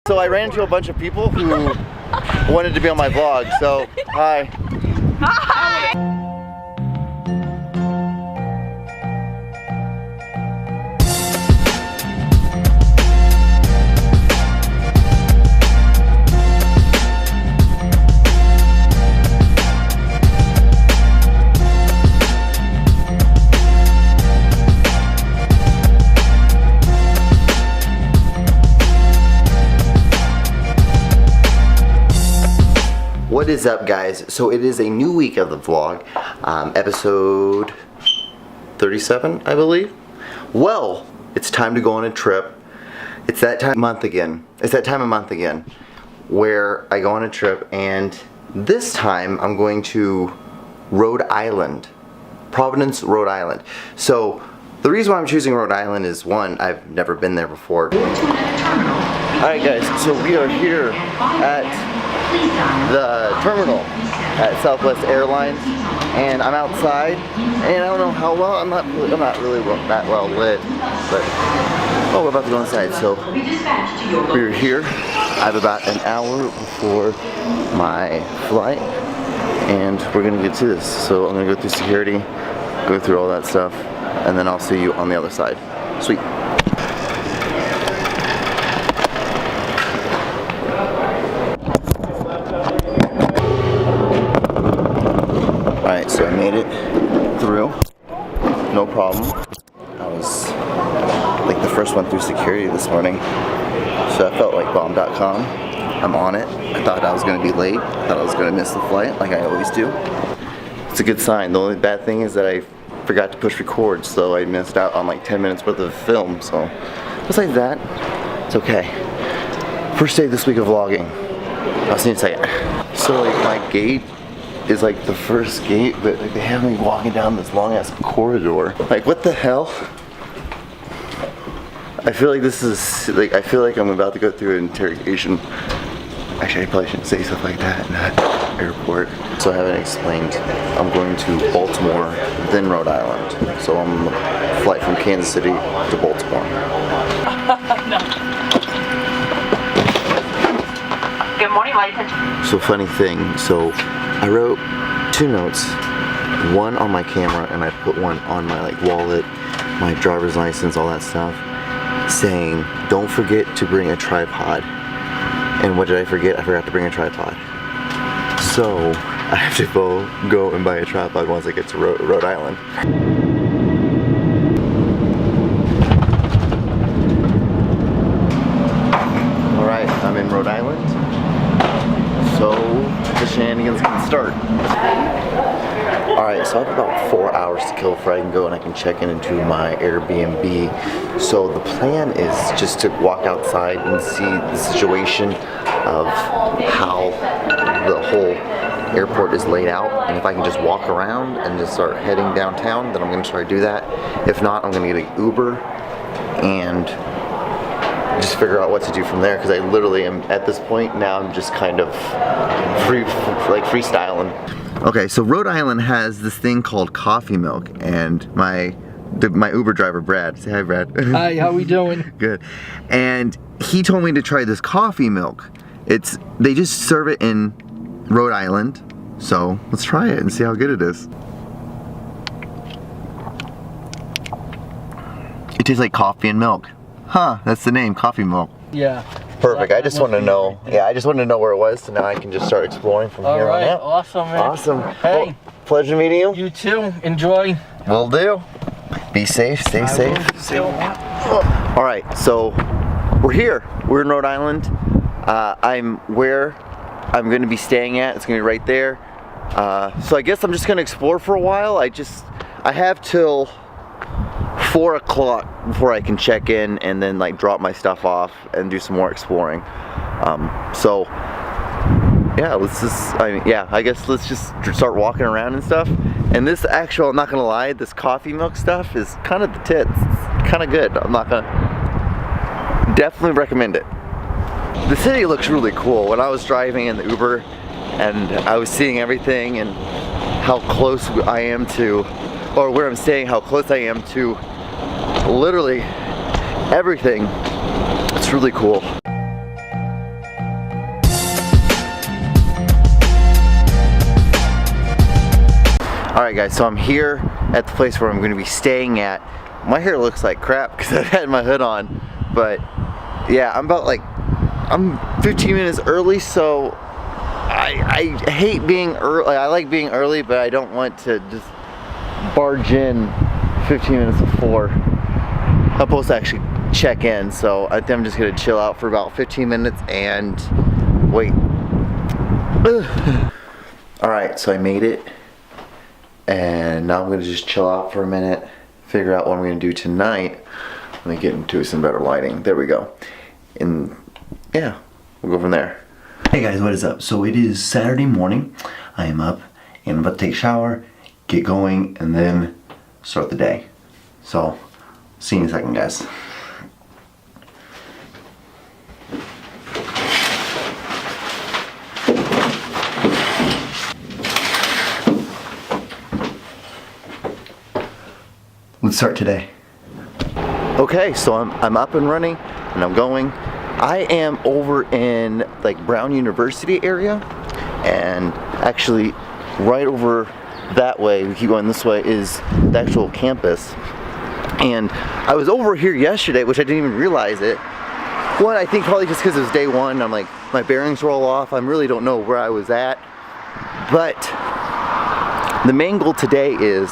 So I ran into a bunch of people who wanted to be on my vlog, so hi. Hi! What is up, guys? So it is a new week of the vlog, episode 37, I believe. Well, it's time to go on a trip. It's that time of month again. It's that time of month again where I go on a trip, and this time I'm going to Rhode Island, Providence, Rhode Island. So the reason why I'm choosing Rhode Island is, one, I've never been there before. Alright guys, so we are here at the terminal at Southwest Airlines, and I'm outside, and I don't know how well, I'm not really that well lit, but oh, we're about to go inside. So we're here. I have about an hour before my flight, and we're gonna get to this. So I'm gonna go through security, go through all that stuff, and then I'll see you on the other side. Sweet. Alright, so I made it through, no problem. I was like the first one through security this morning, so I felt like bomb.com. I'm on it. I thought I was going to be late, I thought I was going to miss the flight like I always do. It's a good sign. The only bad thing is that I forgot to push record, so I missed out on like 10 minutes worth of film, so besides that, it's okay. First day this week of vlogging. I'll see you in a second. So like my gate is like the first gate, but like they have me walking down this long ass corridor. Like what the hell? I feel like this is like, I feel like I'm about to go through an interrogation. Actually, I probably shouldn't say stuff like that in that airport. So I haven't explained. I'm going to Baltimore, then Rhode Island. So I'm on a flight from Kansas City to Baltimore. Good morning, ladies and gentlemen. So funny thing, so I wrote 2 notes, one on my camera, and I put one on my like wallet, my driver's license, all that stuff, saying don't forget to bring a tripod. And what did I forget? I forgot to bring a tripod. So I have to go and buy a tripod once I get to Rhode Island. Alright, I'm in Rhode Island. So the shenanigans can start. Alright, so I have about 4 hours to kill before I can go and I can check into my Airbnb. So the plan is just to walk outside and see the situation of how the whole airport is laid out. And if I can just walk around and just start heading downtown, then I'm going to try to do that. If not, I'm going to get an Uber and just figure out what to do from there, because I literally am at this point now. I'm just kind of freestyling. Okay, so Rhode Island has this thing called coffee milk, and my Uber driver Brad, say hi Brad. Hi, how we doing? Good. And he told me to try this coffee milk. They just serve it in Rhode Island, so let's try it and see how good it is. It tastes like coffee and milk. Huh, that's the name, coffee milk. Yeah. Perfect. I just want to know. Yeah, I just wanted to know where it was, so now I can just start exploring from here on out. Awesome, man. Awesome. Hey. Well, pleasure meeting you. You too. Enjoy. Will do. Be safe. Stay safe. All right, so we're here. We're in Rhode Island. I'm where I'm going to be staying at. It's going to be right there. So I guess I'm just going to explore for a while. I have till 4 o'clock before I can check in and then like drop my stuff off and do some more exploring. So yeah, I guess let's just start walking around and stuff. And this I'm not gonna lie, this coffee milk stuff is kind of the tits. It's kind of good. I'm not gonna, definitely recommend it. The city looks really cool. When I was driving in the Uber and I was seeing everything and how close I am to, or where I'm staying, how close I am to literally everything. It's really cool. Alright guys, so I'm here at the place where I'm going to be staying at. My hair looks like crap because I've had my hood on, but yeah, I'm 15 minutes early, so I hate being early. I like being early, but I don't want to just barge in 15 minutes before I'm supposed to actually check in, so I think I'm just going to chill out for about 15 minutes and wait. Alright, so I made it, and now I'm going to just chill out for a minute, figure out what I'm going to do tonight. Let me get into some better lighting. There we go. And yeah, we'll go from there. Hey guys, what is up? So it is Saturday morning. I am up and I'm about to take a shower, get going, and then start the day. So, see you in a second, guys. Let's start today. Okay, so I'm up and running and I'm going. I am over in like Brown University area, and actually right over that way, we keep going this way, is the actual campus. And I was over here yesterday, which I didn't even realize it. One, I think probably just because it was day one, I'm like, my bearings roll off. I really don't know where I was at. But the main goal today is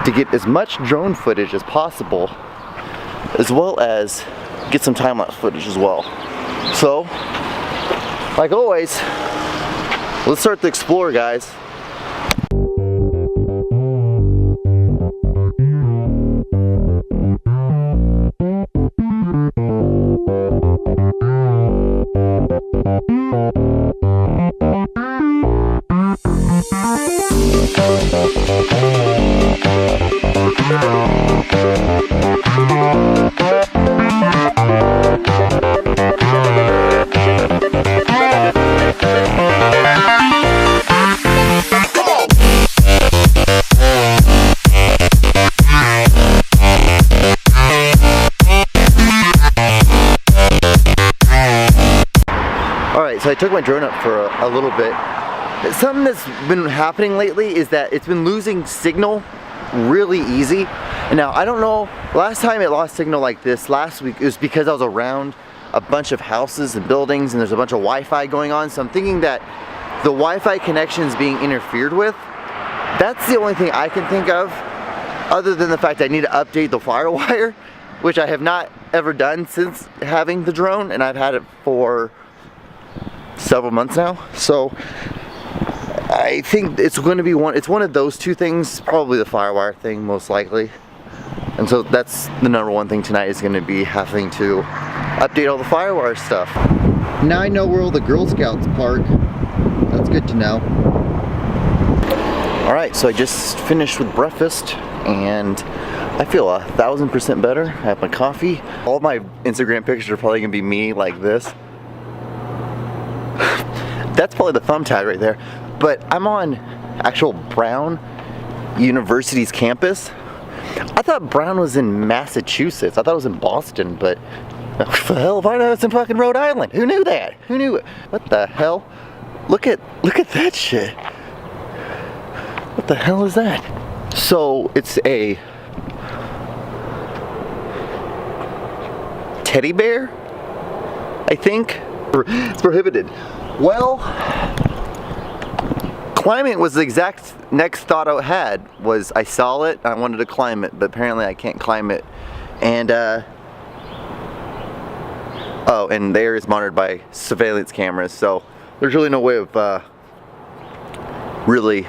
to get as much drone footage as possible, as well as get some time-lapse footage as well. So, like always, let's start to explore, guys. So I took my drone up for a little bit. Something that's been happening lately is that it's been losing signal really easy. And now I don't know, last time it lost signal like this last week, it was because I was around a bunch of houses and buildings and there's a bunch of Wi-Fi going on. So I'm thinking that the Wi-Fi connection is being interfered with. That's the only thing I can think of, other than the fact I need to update the FireWire, which I have not ever done since having the drone, and I've had it for several months now. So I think it's going to be one of those two things, probably the FireWire thing most likely. And so that's the number one thing tonight, is going to be having to update all the FireWire stuff. Now I know where all the Girl Scouts park. That's good to know. Alright, so I just finished with breakfast and I feel 1000% better. I have my coffee. All my Instagram pictures are probably going to be me like this. That's probably the thumb tag right there. But I'm on actual Brown University's campus. I thought Brown was in Massachusetts. I thought it was in Boston, but what the hell if I know it's in fucking Rhode Island? Who knew that? Who knew it? What the hell? Look at that shit. What the hell is that? So it's a teddy bear, I think. It's prohibited. Well, climbing was the exact next thought I had. Was I saw it, I wanted to climb it, but apparently I can't climb it. And oh, and the area is monitored by surveillance cameras, so there's really no way of really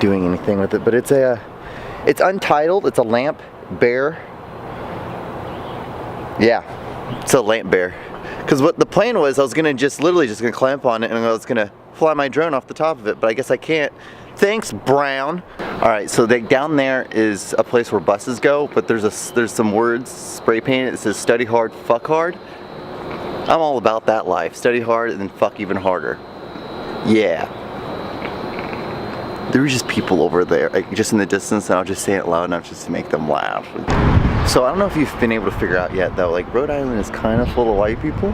doing anything with it. But it's untitled. It's a lamp bear. Yeah, it's a lamp bear. Because what the plan was, I was literally just gonna clamp on it and I was gonna fly my drone off the top of it, but I guess I can't. Thanks, Brown. All right, so down there is a place where buses go, but there's some words spray painted. It says "Study hard, fuck hard." I'm all about that life. Study hard and then fuck even harder. Yeah. There were just people over there, like just in the distance, and I'll just say it loud enough just to make them laugh. So I don't know if you've been able to figure out yet though, like Rhode Island is kind of full of white people,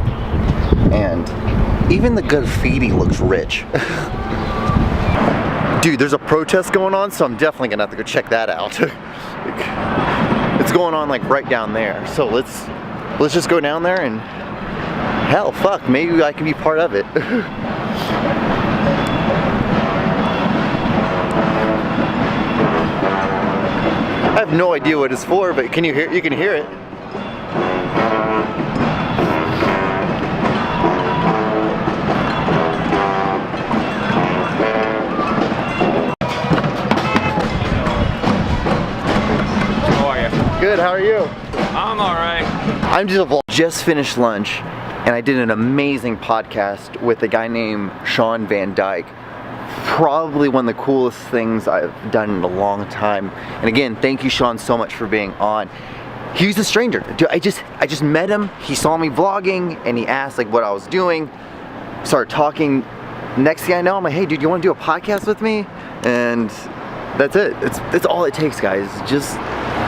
and even the graffiti looks rich. Dude, there's a protest going on, so I'm definitely gonna have to go check that out. It's going on like right down there. So let's just go down there and hell, fuck, maybe I can be part of it. I have no idea what it's for, but can you hear? You can hear it. How are you? Good. How are you? I'm all right. I'm just finished lunch, and I did an amazing podcast with a guy named Sean Van Dyke. Probably one of the coolest things I've done in a long time. And again, thank you, Sean, so much for being on. He's a stranger. Dude, I just met him. He saw me vlogging, and he asked like what I was doing. Started talking. Next thing I know, I'm like, hey, dude, you want to do a podcast with me? And that's it. That's all it takes, guys. Just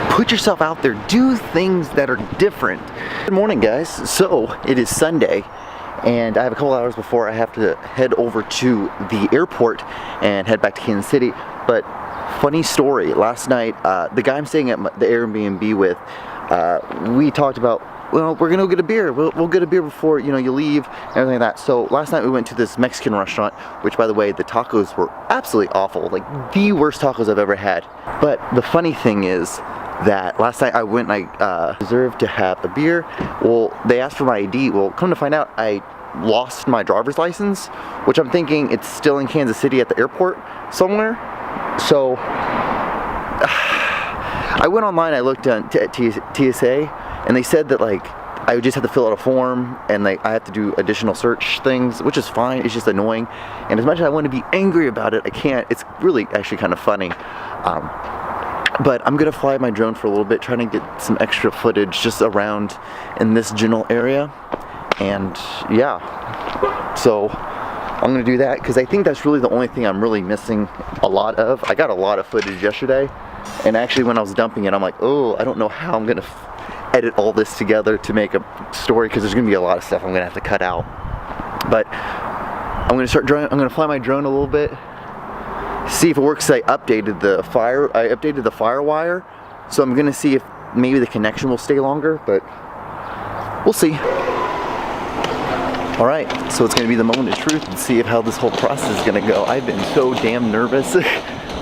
put yourself out there. Do things that are different. Good morning, guys. So it is Sunday, and I have a couple hours before I have to head over to the airport and head back to Kansas City. But funny story, last night, the guy I'm staying at the Airbnb with, we talked about, well, we're gonna go get a beer. We'll get a beer before, you know, you leave and everything like that. So last night we went to this Mexican restaurant, which, by the way, the tacos were absolutely awful, like the worst tacos I've ever had. But the funny thing is that last night I went and I reserved to have a beer. Well, they asked for my ID. Well, come to find out, I lost my driver's license, which I'm thinking it's still in Kansas City at the airport somewhere. So I went online, I looked at TSA, and they said that like I would just have to fill out a form, and like I have to do additional search things, which is fine. It's just annoying, and as much as I want to be angry about it, I can't. It's really actually kind of funny. But I'm gonna fly my drone for a little bit, trying to get some extra footage just around in this general area. And yeah, so I'm gonna do that because I think that's really the only thing I'm really missing a lot of. I got a lot of footage yesterday, and actually when I was dumping it, I'm like, oh, I don't know how I'm gonna edit all this together to make a story, because there's gonna be a lot of stuff I'm gonna have to cut out. But I'm gonna fly my drone a little bit, see if it works. I updated the fire wire, so I'm gonna see if maybe the connection will stay longer, but we'll see. All right, so it's gonna be the moment of truth and see how this whole process is gonna go. I've been so damn nervous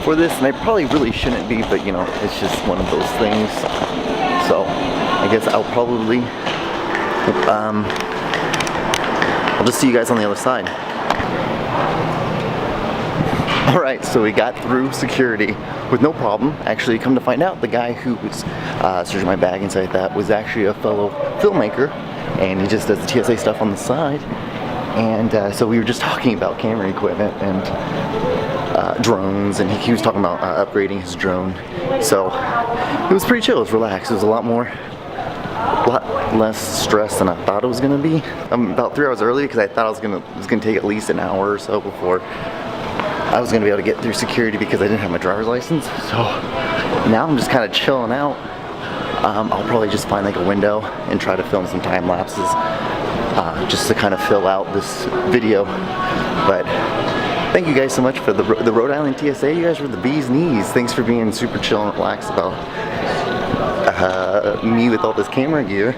for this, and I probably really shouldn't be, but you know, it's just one of those things. So I guess I'll probably I'll just see you guys on the other side. Alright, so we got through security with no problem. Actually, come to find out, the guy who was searching my bag and stuff like that was actually a fellow filmmaker, and he just does the TSA stuff on the side. And so we were just talking about camera equipment and drones, and he was talking about upgrading his drone. So it was pretty chill, it was relaxed. It was a lot less stress than I thought it was gonna be. I'm about 3 hours early because I thought it was gonna take at least an hour or so before I was gonna be able to get through security because I didn't have my driver's license. So now I'm just kind of chilling out. I'll probably just find like a window and try to film some time lapses just to kind of fill out this video. But thank you guys so much for the Rhode Island TSA. You guys were the bee's knees. Thanks for being super chill and relaxed about me with all this camera gear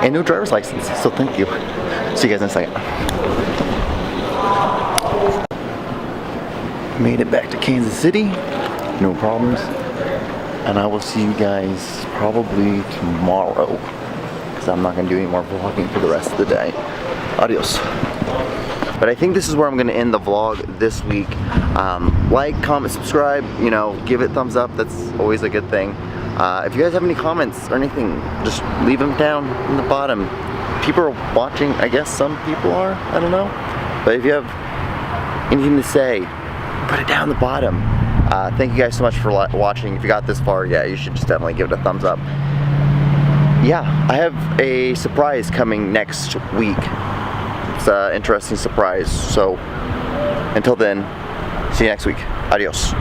and no driver's license. So thank you. See you guys in a second. Made it back to Kansas City, no problems, and I will see you guys probably tomorrow, because I'm not going to do any more vlogging for the rest of the day. Adios. But I think this is where I'm going to end the vlog this week. Like, comment, subscribe, you know, give it a thumbs up. That's always a good thing. If you guys have any comments or anything, just leave them down in the bottom. People are watching, I guess some people are, I don't know. But if you have anything to say, put it down the bottom. Thank you guys so much for watching. If you got this far, yeah, you should just definitely give it a thumbs up. Yeah, I have a surprise coming next week. It's an interesting surprise. So until then, see you next week. Adios.